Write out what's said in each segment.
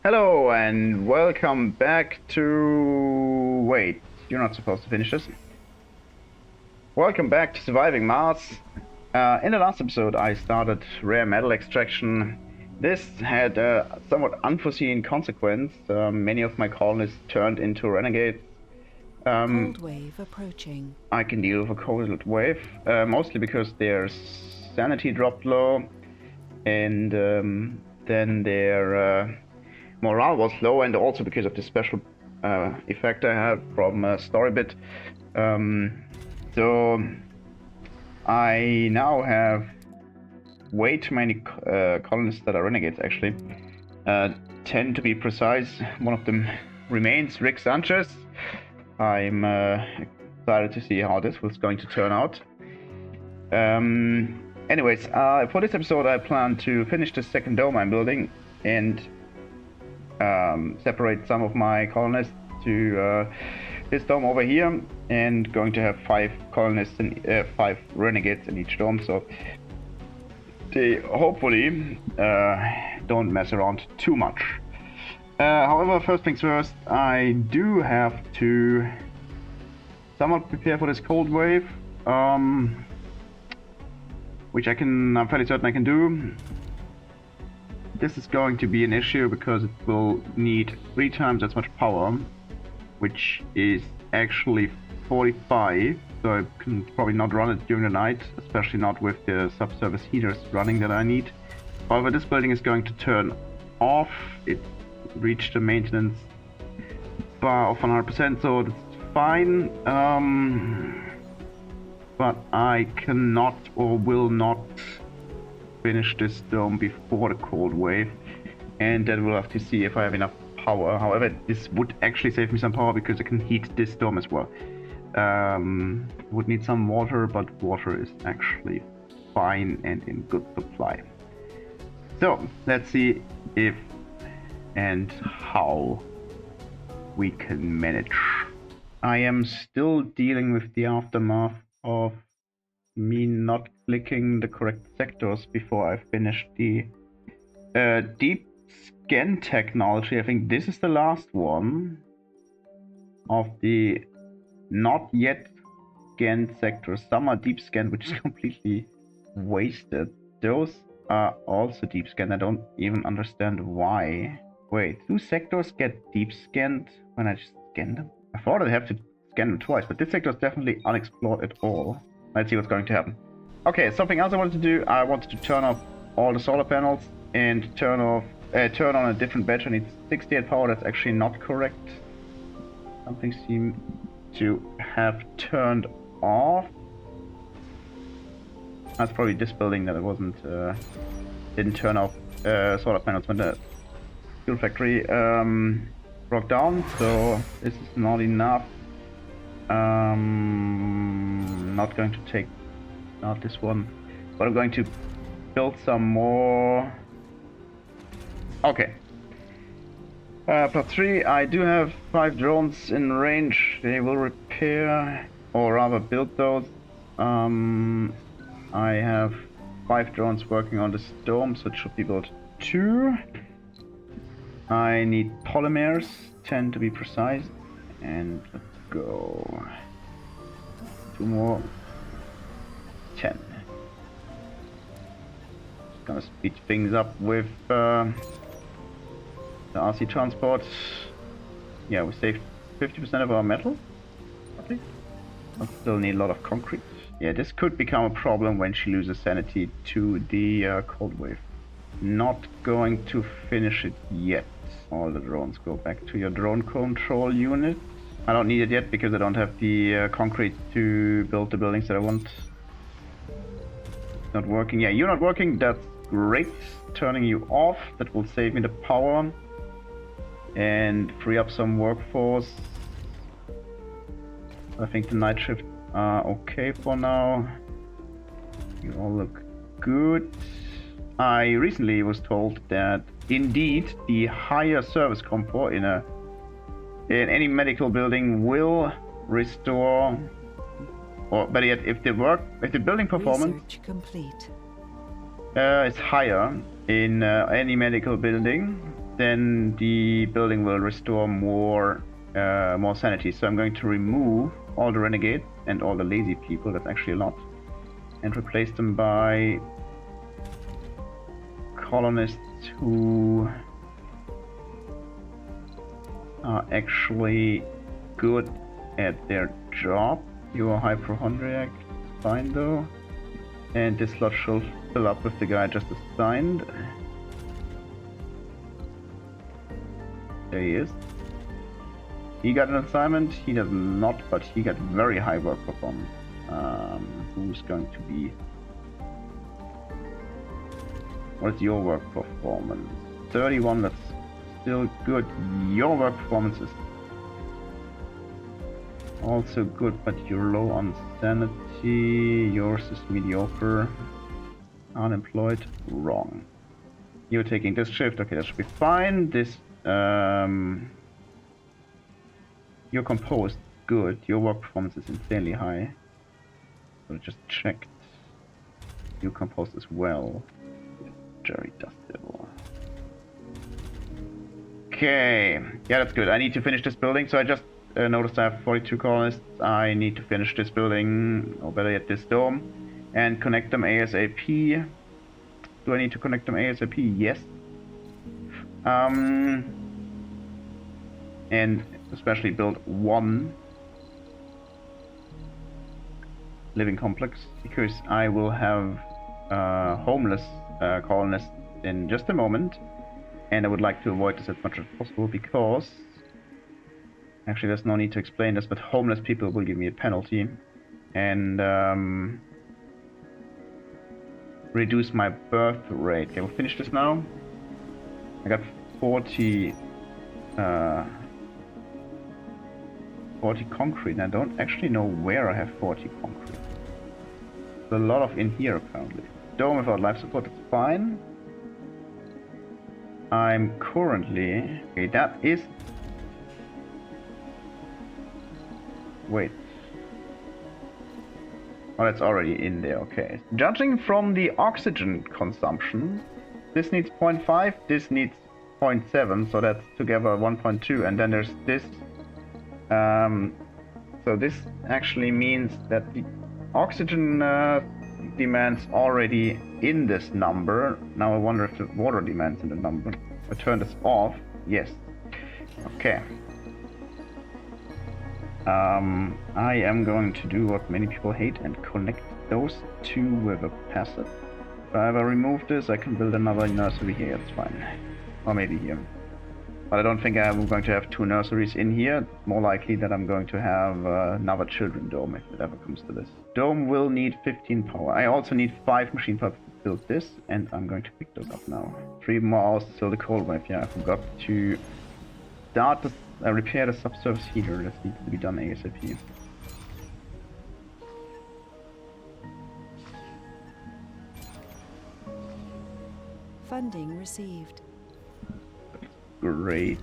Hello and welcome back to... Wait, you're not supposed to finish this. Welcome back to Surviving Mars. In the last episode I started rare metal extraction. This had a somewhat unforeseen consequence. Many of my colonists turned into renegades. Cold wave approaching. I can deal with a cold wave, mostly because their sanity dropped low and then their... morale was low, and also because of the special effect I had from Storybit. So I now have way too many colonists that are renegades, actually. 10 to be precise. One of them remains, Rick Sanchez. I'm excited to see how this was going to turn out. Anyways, for this episode I plan to finish the second dome I'm building and separate some of my colonists to this dome over here, and going to have 5 colonists and 5 renegades in each dome, so they hopefully don't mess around too much. However, first things first, I do have to somewhat prepare for this cold wave, which I'm fairly certain I can do. This is going to be an issue because it will need 3 times as much power, which is actually 45, so I can probably not run it during the night, especially not with the subsurface heaters running that I need. However, this building is going to turn off. It reached the maintenance bar of 100%, so that's fine. But I cannot or will not finish this dome before the cold wave, and then we'll have to see if I have enough power. However, this would actually save me some power because I can heat this dome as well. Would need some water, but water is actually fine and in good supply. So let's see if and how we can manage. I am still dealing with the aftermath of me not clicking the correct sectors before I finish the deep scan technology. I think this is the last one of the not yet scanned sectors. Some are deep scanned, which is completely wasted. Those are also deep scanned. I don't even understand why. Wait, do sectors get deep scanned when I just scan them? I thought I'd have to scan them twice, but this sector is definitely unexplored at all. Let's see what's going to happen. Okay, something else I wanted to do. I wanted to turn off all the solar panels and turn on a different batch. I need 68 power. That's actually not correct. Something seemed to have turned off. That's probably this building that it wasn't didn't turn off solar panels when the fuel factory broke down. So this is not enough. Not going to take not this one, but I'm going to build some more. Okay. Plot 3, I do have 5 drones in range. They will repair, or rather build those. I have 5 drones working on this dome, so it should be built 2. I need polymers, 10 to be precise, and let's go. 2 more. 10. Just gonna speed things up with the RC transport. Yeah, we saved 50% of our metal. Okay. I still need a lot of concrete. Yeah, this could become a problem when she loses sanity to the cold wave. Not going to finish it yet. All the drones go back to your drone control unit. I don't need it yet because I don't have the concrete to build the buildings that I want. Not working. Yeah, you're not working. That's great. Turning you off. That will save me the power and free up some workforce. I think the night shift are okay for now. You all look good. I recently was told that indeed the higher service comfort in any medical building will restore, or better yet, if the building performance is higher in any medical building, then the building will restore more sanity. So I'm going to remove all the renegades and all the lazy people, that's actually a lot, and replace them by colonists who are actually good at their job. You are hypochondriac, fine though. And this slot shall fill up with the guy I just assigned. There he is. He got an assignment, he does not, but he got very high work performance. Who's going to be... What's your work performance? 31, that's still good. Your work performance is also good, but you're low on sanity. Yours is mediocre. Unemployed, wrong. You're taking this shift, okay, that should be fine. This, you're composed, good. Your work performance is insanely high. So just checked. You composed as well. Jerry Dust Devil. Okay, yeah, that's good. I need to finish this building, so I just noticed I have 42 colonists. I need to finish this building, or better yet, this dome, and connect them ASAP. Do I need to connect them ASAP? Yes. And especially build one living complex, because I will have homeless colonists in just a moment, and I would like to avoid this as much as possible, because actually there's no need to explain this, but homeless people will give me a penalty and reduce my birth rate. Okay, we'll finish this now. I got 40 concrete, and I don't actually know where I have 40 concrete. There's a lot of in here apparently. Dome without life support, that's fine. I'm currently... Okay, that is... Wait. Oh, that's already in there, okay. Judging from the oxygen consumption, this needs 0.5, this needs 0.7, so that's together 1.2, and then there's this. So this actually means that the oxygen demand's already in this number. Now I wonder if the water demand's in the number. I turn this off. Yes. Okay. I am going to do what many people hate and connect those two with a passive. If I ever remove this, I can build another nursery here, it's fine. Or maybe here. But I don't think I'm going to have two nurseries in here. It's more likely that I'm going to have another children dome if it ever comes to this. Dome will need 15 power. I also need 5 machine parts to build this, and I'm going to pick those up now. 3 more hours till the cold wave. Yeah, I forgot to start the repair the subsurface heater. That needs to be done ASAP. Funding received. Great.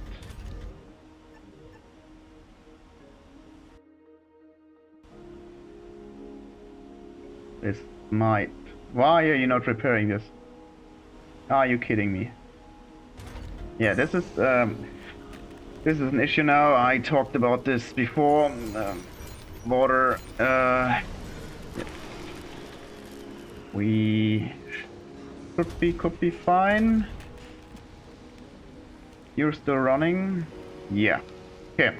This might... Why are you not repairing this? Are you kidding me? Yeah, this is an issue now. I talked about this before. Water. We could be fine. You're still running? Yeah. Okay.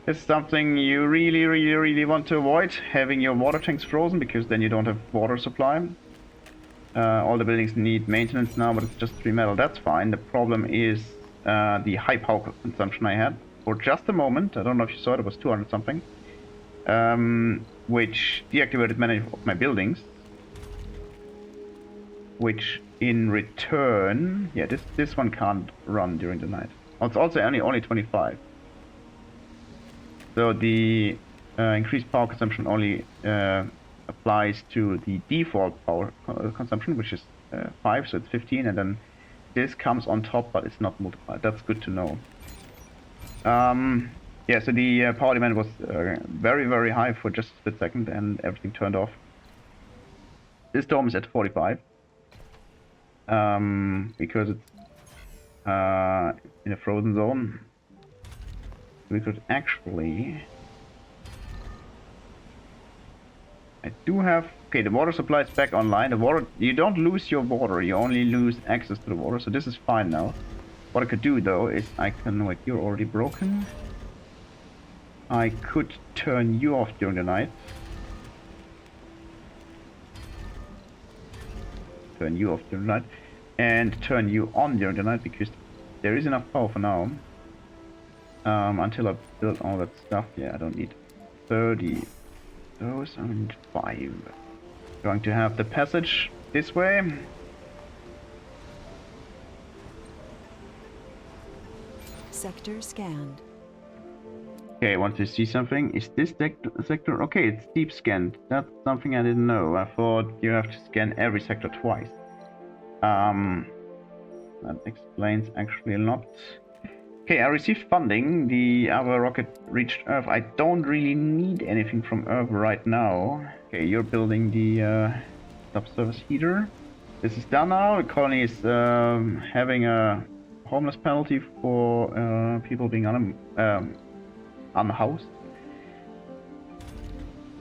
This is something you really want to avoid, having your water tanks frozen, because then you don't have water supply. All the buildings need maintenance now, but it's just 3 metal. That's fine. The problem is the high power consumption I had for just a moment. I don't know if you saw it. It was 200 something, which deactivated many of my buildings. Which in return, yeah, this one can't run during the night. Oh, it's also only 25. So the increased power consumption only applies to the default power consumption, which is 5, so it's 15, and then this comes on top, but it's not multiplied. That's good to know. Yeah, so the power demand was very high for just a split second, and everything turned off. This dome is at 45. Because it's in a frozen zone. We could actually... I do have... Okay, the water supply is back online. The water... You don't lose your water, you only lose access to the water, so this is fine now. What I could do, though, is I can... Wait, you're already broken. I could turn you off during the night. Turn you off during the night. And turn you on during the night, because there is enough power for now. Until I build all that stuff. Yeah, I don't need 30. Those, I need 5. Going to have the passage this way. Sector scanned. Okay, I want to see something. Is this sector? Okay, it's deep scanned. That's something I didn't know. I thought you have to scan every sector twice. That explains actually a lot. Okay, I received funding. The other rocket reached Earth. I don't really need anything from Earth right now. Okay, you're building the subsurface heater. This is done now. The colony is having a homeless penalty for people being unhoused.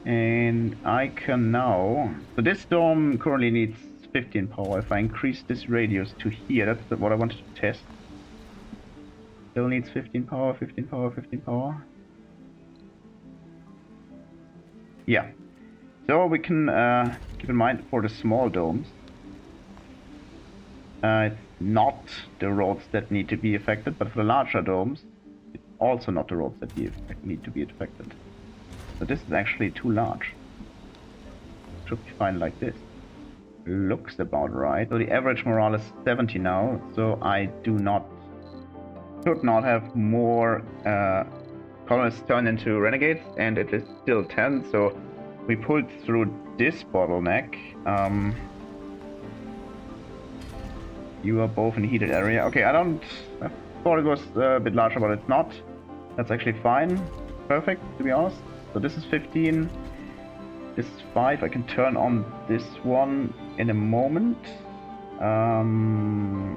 And I can now... So this dome currently needs 15 power. If I increase this radius to here, that's what I wanted to test. Still needs 15 power, 15 power, 15 power. Yeah. So we can keep in mind for the small domes. It's not the roads that need to be affected, but for the larger domes, it's also not the roads that need to be affected. So this is actually too large. Should be fine like this. Looks about right. So the average morale is 70 now, so I should not have more colonists turn into renegades, and it is still 10, so we pulled through this bottleneck. You are both in the heated area. Okay, I thought it was a bit larger, but it's not. That's actually fine. Perfect, to be honest. So this is 15. This is 5. I can turn on this one in a moment. I'm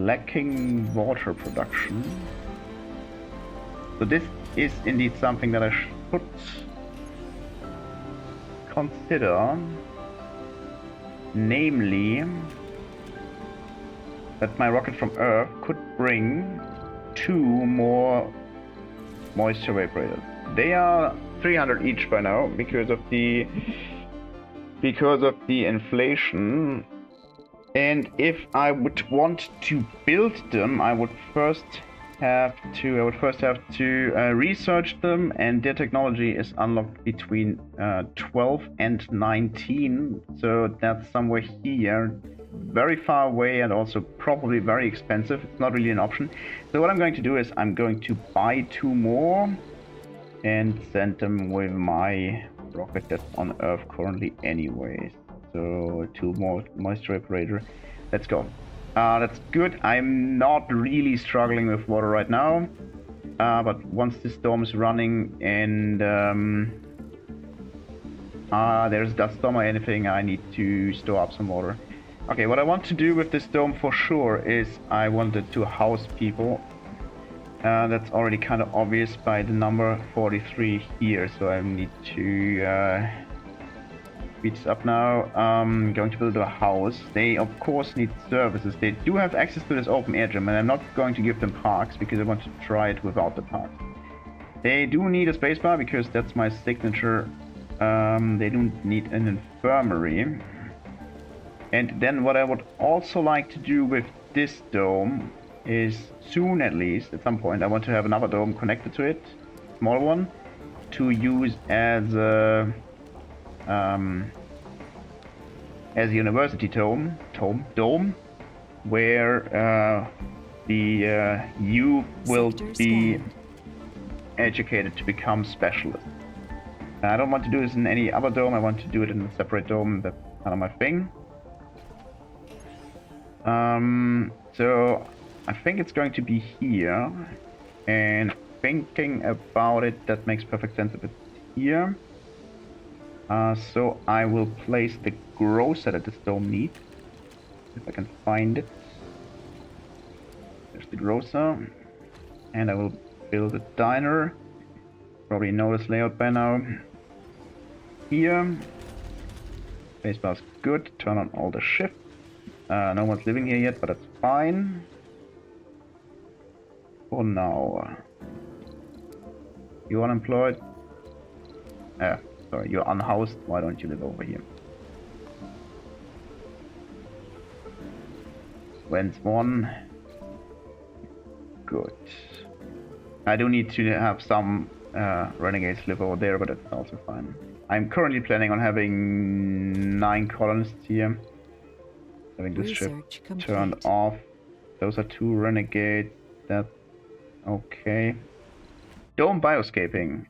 lacking water production. So this is indeed something that I should consider. Namely, that my rocket from Earth could bring 2 more moisture vaporators. They are 300 each by now because of the inflation. And if I would want to build them, I would first have to research them, and their technology is unlocked between 12 and 19. So that's somewhere here, very far away, and also probably very expensive. It's not really an option. So what I'm going to do is I'm going to buy 2 more and send them with my rocket that's on Earth currently anyways. So 2 more moisture evaporator. Let's go. That's good. I'm not really struggling with water right now. But once this storm is running and there's dust storm or anything, I need to store up some water. Okay, what I want to do with this dome for sure is I wanted to house people. That's already kind of obvious by the number 43 here, so I need to speed this up now. I'm going to build a house. They of course need services. They do have access to this open air gym, and I'm not going to give them parks because I want to try it without the parks. They do need a spacebar because that's my signature. They do need an infirmary. And then what I would also like to do with this dome is soon, at least at some point, I want to have another dome connected to it, small one, to use as a university dome, where the youth will be educated to become specialists. I don't want to do this in any other dome. I want to do it in a separate dome. That's kind of my thing. So I think it's going to be here, and thinking about it, that makes perfect sense if it's here. So I will place the grow set that this dome needs, if I can find it. the grocer. And I will build a diner. Probably know this layout by now. Here. Spacebar's good. Turn on all the shifts. No one's living here yet, but that's fine. For now. You unemployed? Sorry, you're unhoused. Why don't you live over here? When's one? Good. I do need to have some renegades live over there, but that's also fine. I'm currently planning on having 9 colonists here. Having this ship turned off. Those are 2 renegades. That's okay. Dome bioscaping.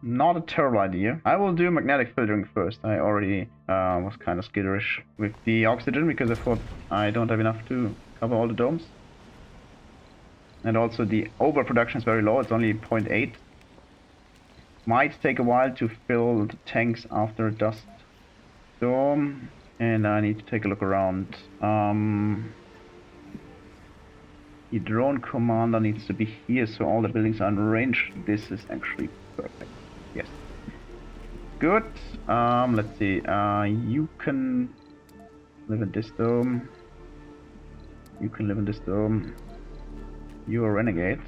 Not a terrible idea. I will do magnetic filtering first. I already was kind of skitterish with the oxygen because I thought I don't have enough to cover all the domes. And also the overproduction is very low. It's only 0.8. Might take a while to fill the tanks after a dust storm. And I need to take a look around. The drone commander needs to be here, so all the buildings are in range. This is actually perfect. Yes. Good. Let's see. You can live in this dome. You can live in this dome. You're a renegade.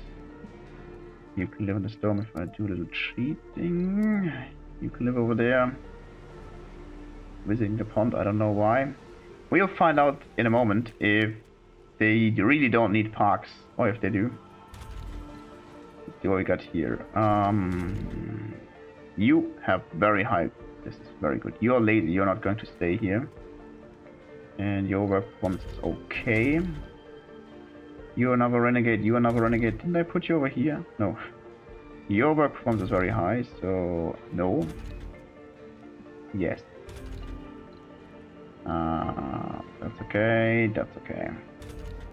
You can live in this dome if I do a little cheating. You can live over there. Visiting the pond, I don't know why. We'll find out in a moment if they really don't need parks, or if they do. Let's see what we got here. You have very high. This is very good. You're lazy. You're not going to stay here. And your work performance is okay. You're another renegade. You're another renegade. Didn't I put you over here? No. Your work performance is very high, so no. Yes. That's okay. That's okay.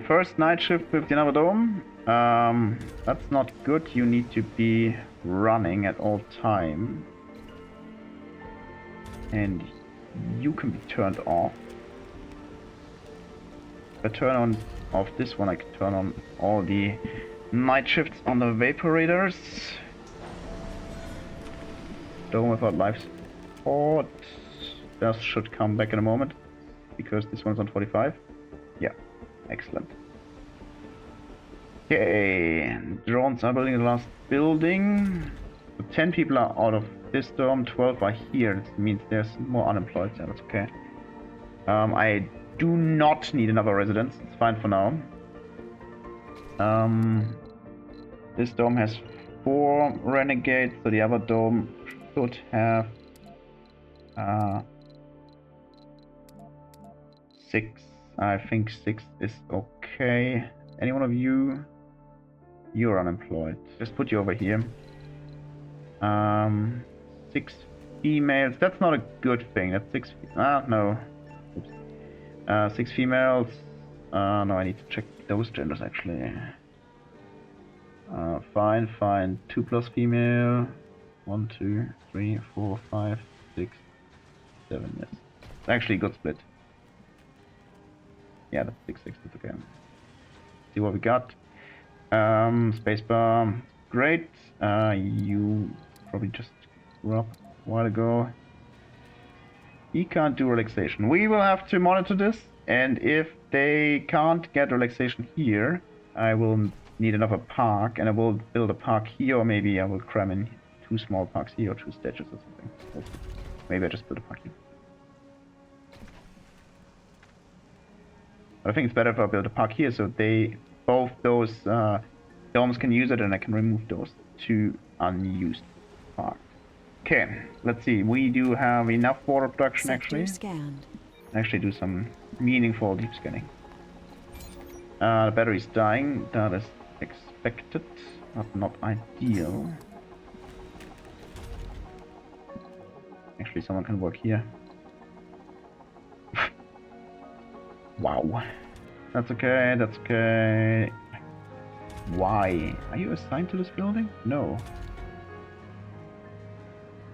First night shift with the another dome. That's not good. You need to be running at all time. And you can be turned off. If I turn on off this one, I can turn on all the night shifts on the vaporators. Dome without life support. That should come back in a moment, because this one's on 45. Yeah, excellent. Okay, drones are building the last building. So 10 people are out of this dome, 12 are here. That means there's more unemployed, so that's okay. I do not need another residence, it's fine for now. This dome has 4 renegades, so the other dome should have 6. I think 6 is okay. Any one of you? You're unemployed. Just put you over here. 6 females. That's not a good thing. That's 6. No. Oops. 6 females. No, I need to check those genders actually. Fine. 2 plus female. 1, 2, 3, 4, 5, 6, 7. Yes. Actually, good split. Yeah, that's 6, 6. That's okay. See what we got. Spacebar. Great. You probably just grew up a while ago. He can't do relaxation. We will have to monitor this, and if they can't get relaxation here, I will need another park, and I will build a park here, or maybe I will cram in 2 small parks here, or 2 statues or something. Maybe I just build a park here. I think it's better if I build a park here, so both those domes can use it, and I can remove those 2 unused parks. Okay, let's see. We do have enough water production actually. Scanned. Actually do some meaningful deep scanning. The battery's dying. That is expected, but not ideal. Actually, someone can work here. Wow. That's okay, that's okay. Why? Are you assigned to this building? No.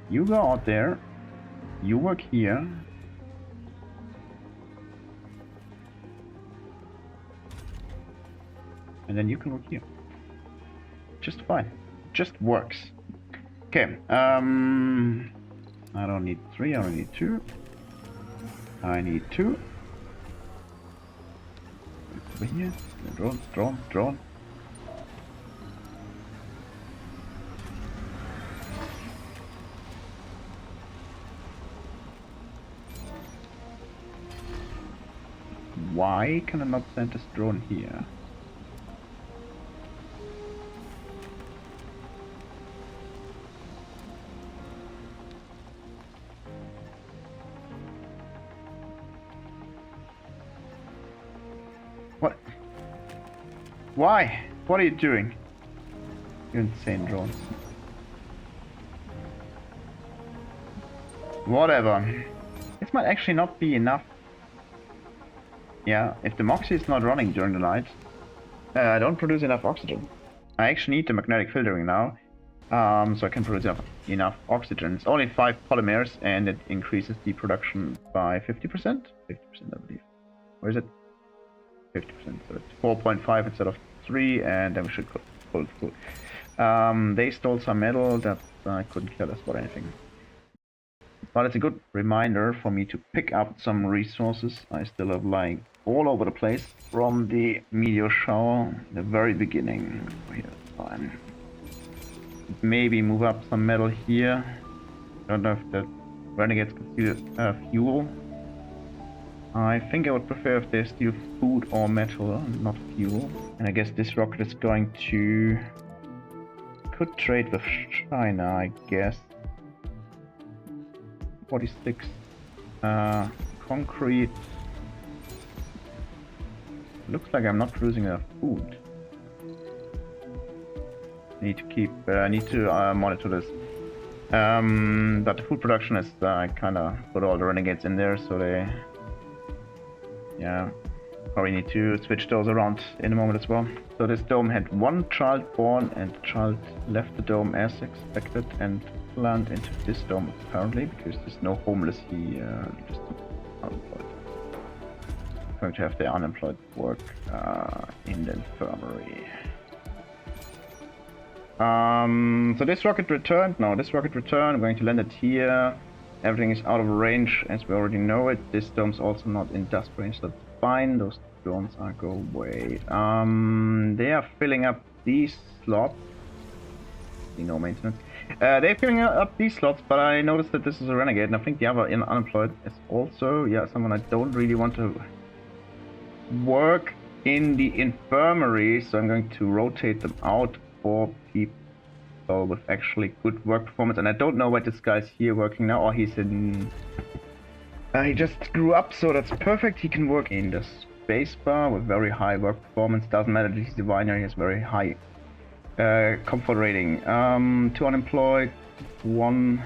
You go out there. You work here. And then you can work here. Just fine. Just works. Okay, I don't need 3, I only need 2. I need 2. Over here. Drone. Why can I not send this drone here? What? Why? What are you doing? You insane drones. Whatever. This might actually not be enough. Yeah, if the Moxie is not running during the night, I don't produce enough oxygen. I actually need the magnetic filtering now, so I can produce enough oxygen. It's only 5 polymers, and it increases the production by 50%? 50%, I believe. Or is it? 50%, so it's 4.5 instead of 3, and then we should pull it through. They stole some metal that I couldn't care less about anything. But it's a good reminder for me to pick up some resources I still have lying all over the place from the meteor shower, the very beginning. So here, fine. Maybe move up some metal here. Don't know if the renegades can steal fuel. I think I would prefer if they steal food or metal, not fuel. And I guess this rocket is going to... Could trade with China, I guess. 46. Concrete. Looks like I'm not producing enough food. Need to monitor this. But the food production is kind of put all the renegades in there, so they... Yeah, probably need to switch those around in a moment as well. So this dome had 1 child born, and the child left the dome as expected and planned into this dome apparently, because there's no homeless here, just unemployed. I'm going to have the unemployed work in the infirmary. So this rocket returned. No, this rocket returned. I'm going to land it here. Everything is out of range, as we already know it. This dome's also not in dust range, so that's fine. Those drones are go away. They are filling up these slots. No maintenance. They're filling up these slots, but I noticed that this is a renegade, and I think the other unemployed is also, yeah, someone I don't really want to work in the infirmary, so I'm going to rotate them out for people with actually good work performance. And I don't know why this guy's here working now, or he's in... he just grew up, so that's perfect. He can work in the space bar with very high work performance. Doesn't matter that he's diviner, he has very high comfort rating. 2 unemployed, 1,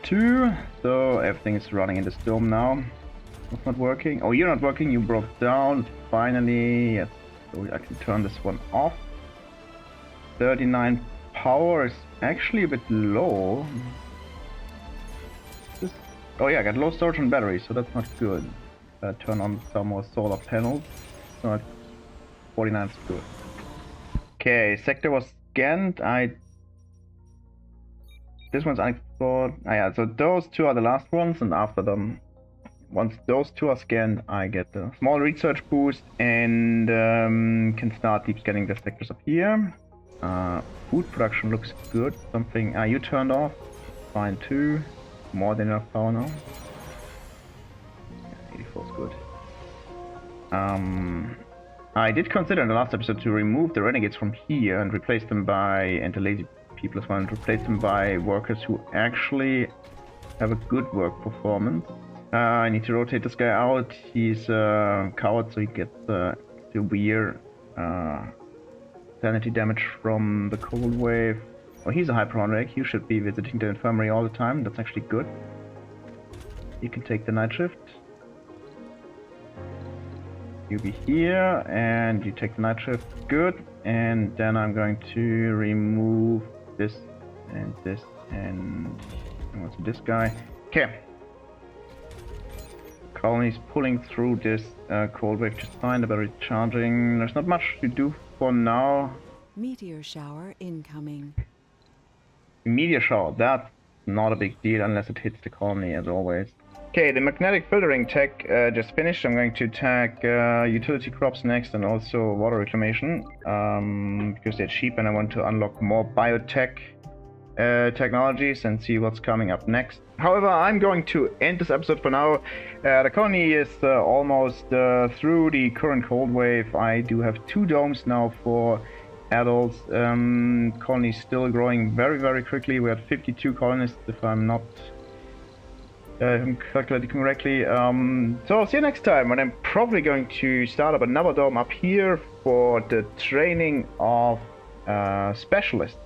2. So everything is running in this dome now. What's not working? Oh, you're not working. You broke down. Finally, yes. So I can turn this one off. 39 power is actually a bit low. Oh yeah, I got low storage on batteries, so that's not good. Turn on some more solar panels. So 49 is good. Okay, sector was scanned. This one's unexplored. Ah, yeah, so those 2 are the last ones, and after them, once those 2 are scanned, I get a small research boost and can start deep scanning the sectors up here. Food production looks good. Something you turned off. Fine too. More than enough power now. Yeah, 84 is good. I did consider in the last episode to remove the renegades from here and replace them by, and the lazy people as well, and replace them by workers who actually have a good work performance. I need to rotate this guy out. He's a coward, so he gets severe sanity damage from the cold wave. Oh, he's a hyperonic. You should be visiting the infirmary all the time. That's actually good. You can take the night shift. You be here, and you take the night shift. Good. And then I'm going to remove this and this and what's this guy? Okay. colonies pulling through this cold wave just fine. About recharging. There's not much to do for now. Meteor shower incoming. Meteor shower, that's not a big deal unless it hits the colony, as always. Okay, the magnetic filtering tech just finished. I'm going to tag utility crops next and also water reclamation because they're cheap and I want to unlock more biotech technologies and see what's coming up next. However, I'm going to end this episode for now. The colony is almost through the current cold wave. I do have 2 domes now for adults. Colony is still growing very, very quickly. We're at 52 colonists if I'm not calculating correctly. So I'll see you next time when I'm probably going to start up another dome up here for the training of specialists.